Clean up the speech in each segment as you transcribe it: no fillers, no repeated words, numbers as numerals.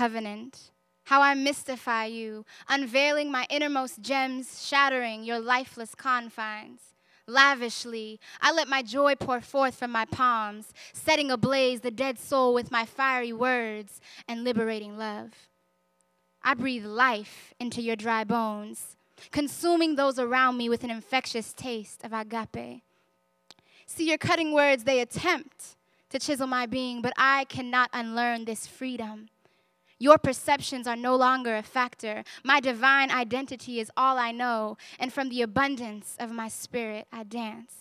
covenant. How I mystify you, unveiling my innermost gems, shattering your lifeless confines. Lavishly, I let my joy pour forth from my palms, setting ablaze the dead soul with my fiery words and liberating love. I breathe life into your dry bones, consuming those around me with an infectious taste of agape. See, your cutting words, they attempt to chisel my being, but I cannot unlearn this freedom. Your perceptions are no longer a factor. My divine identity is all I know, and from the abundance of my spirit, I dance.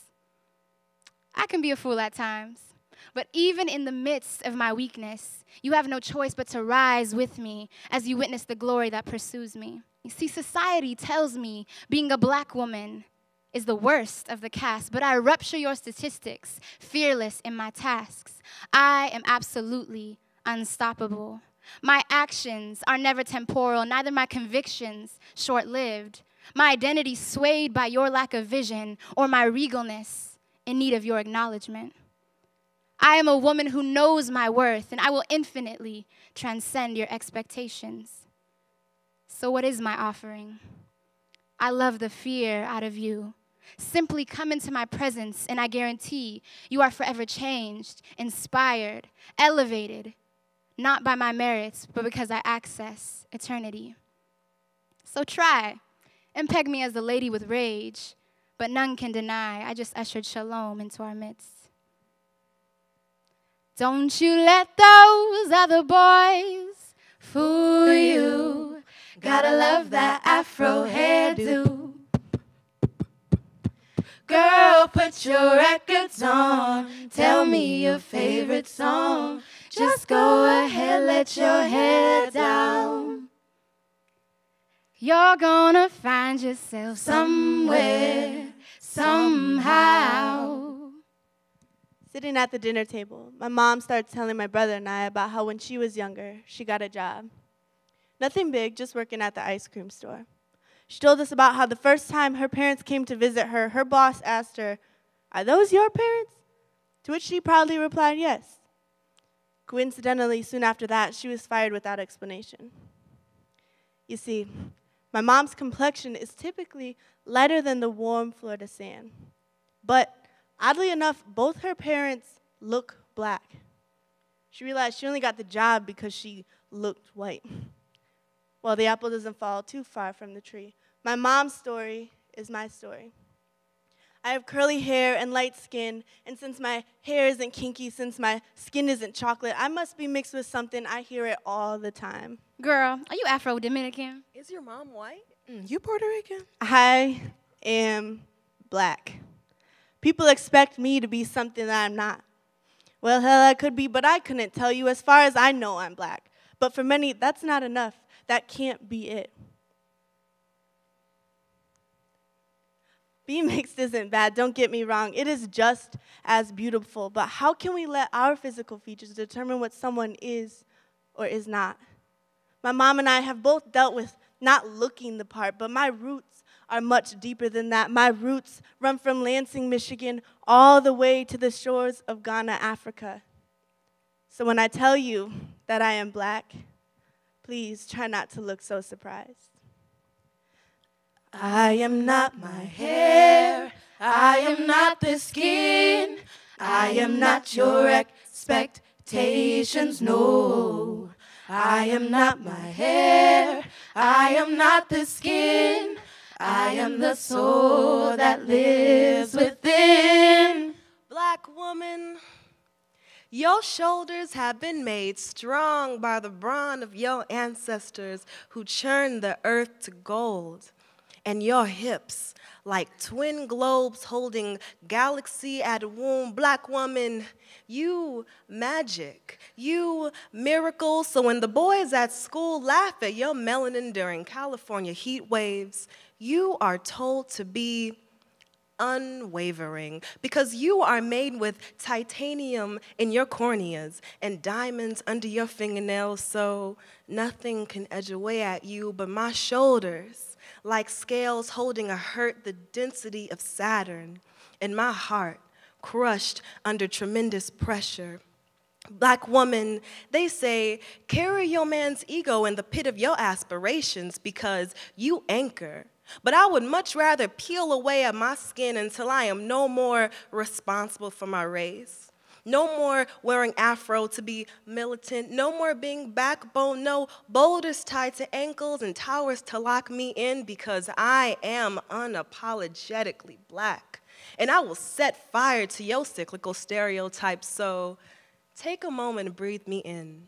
I can be a fool at times, but even in the midst of my weakness, you have no choice but to rise with me as you witness the glory that pursues me. You see, society tells me being a black woman is the worst of the cast, but I rupture your statistics, fearless in my tasks. I am absolutely unstoppable. My actions are never temporal, neither my convictions short-lived. My identity swayed by your lack of vision or my regalness in need of your acknowledgement. I am a woman who knows my worth, and I will infinitely transcend your expectations. So what is my offering? I love the fear out of you. Simply come into my presence, and I guarantee you are forever changed, inspired, elevated, not by my merits, but because I access eternity. So try and peg me as the lady with rage, but none can deny I just ushered shalom into our midst. Don't you let those other boys fool you. Gotta love that Afro hairdo. Girl, put your records on. Tell me your favorite song. Just go ahead, let your hair down. You're gonna find yourself somewhere, somehow. Sitting at the dinner table, my mom started telling my brother and I about how when she was younger, she got a job. Nothing big, just working at the ice cream store. She told us about how the first time her parents came to visit her, her boss asked her, "Are those your parents?" To which she proudly replied, "Yes." Coincidentally, soon after that, she was fired without explanation. You see, my mom's complexion is typically lighter than the warm Florida sand. But oddly enough, both her parents look black. She realized she only got the job because she looked white. Well, the apple doesn't fall too far from the tree. My mom's story is my story. I have curly hair and light skin, and since my hair isn't kinky, since my skin isn't chocolate, I must be mixed with something. I hear it all the time. Girl, are you Afro-Dominican? Is your mom white? You Puerto Rican? I am black. People expect me to be something that I'm not. Well, hell, I could be, but I couldn't tell you. As far as I know, I'm black. But for many, that's not enough. That can't be it. Being mixed isn't bad, don't get me wrong. It is just as beautiful. But how can we let our physical features determine what someone is or is not? My mom and I have both dealt with not looking the part, but my roots are much deeper than that. My roots run from Lansing, Michigan, all the way to the shores of Ghana, Africa. So when I tell you that I am black, please try not to look so surprised. I am not my hair, I am not the skin, I am not your expectations, no. I am not my hair, I am not the skin, I am the soul that lives within. Black woman, your shoulders have been made strong by the brawn of your ancestors who churned the earth to gold. And your hips, like twin globes holding galaxy at womb. Black woman, you magic, you miracle. So when the boys at school laugh at your melanin during California heat waves, you are told to be unwavering because you are made with titanium in your corneas and diamonds under your fingernails, so nothing can edge away at you but my shoulders, like scales holding a hurt the density of Saturn, and my heart crushed under tremendous pressure. Black woman, they say, carry your man's ego in the pit of your aspirations because you anchor. But I would much rather peel away at my skin until I am no more responsible for my race. No more wearing afro to be militant. No more being backbone. No boulders tied to ankles and towers to lock me in because I am unapologetically Black. And I will set fire to your cyclical stereotypes, so take a moment and breathe me in.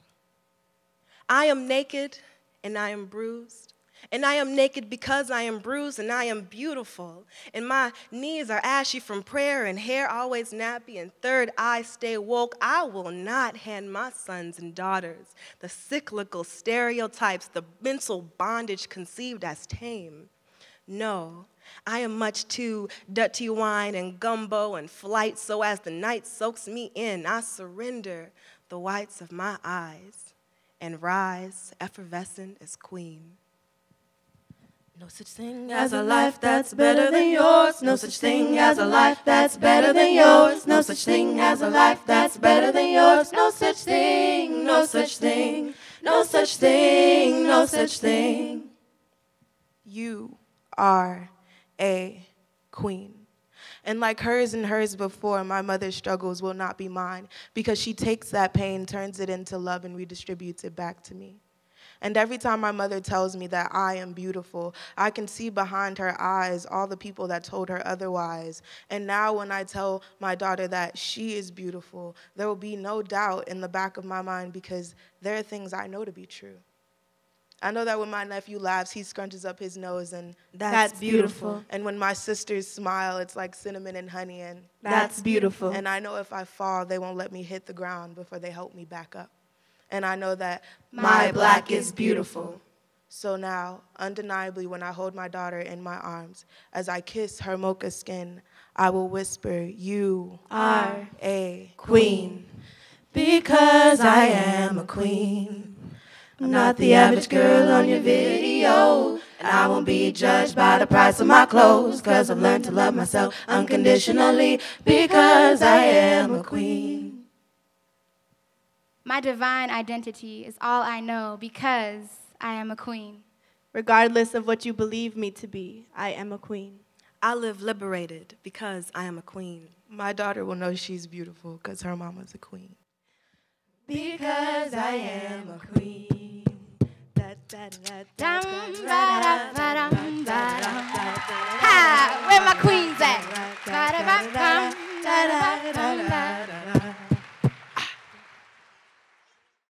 I am naked and I am bruised. And I am naked because I am bruised and I am beautiful. And my knees are ashy from prayer and hair always nappy and third eye stay woke. I will not hand my sons and daughters the cyclical stereotypes, the mental bondage conceived as tame. No, I am much too dirty wine and gumbo and flight, so as the night soaks me in, I surrender the whites of my eyes and rise effervescent as queen. No such thing as a life that's better than yours. No such thing as a life that's better than yours. No such thing as a life that's better than yours. No such thing, no such thing, no such thing, no such thing. You are a queen. And like hers and hers before, my mother's struggles will not be mine because she takes that pain, turns it into love, and redistributes it back to me. And every time my mother tells me that I am beautiful, I can see behind her eyes all the people that told her otherwise. And now when I tell my daughter that she is beautiful, there will be no doubt in the back of my mind because there are things I know to be true. I know that when my nephew laughs, he scrunches up his nose, and That's beautiful. And when my sisters smile, it's like cinnamon and honey, and That's beautiful. And I know if I fall, they won't let me hit the ground before they help me back up. And I know that My Black is beautiful. So now, undeniably, when I hold my daughter in my arms, as I kiss her mocha skin, I will whisper, you Are a queen. Because I am a queen. I'm not the average girl on your video. And I won't be judged by the price of my clothes. Cause I've learned to love myself unconditionally. Because I am a queen. My divine identity is all I know because I am a queen. Regardless of what you believe me to be, I am a queen. I live liberated because I am a queen. My daughter will know she's beautiful because her mama's a queen. Because I am a queen. Ha! Where my queens at?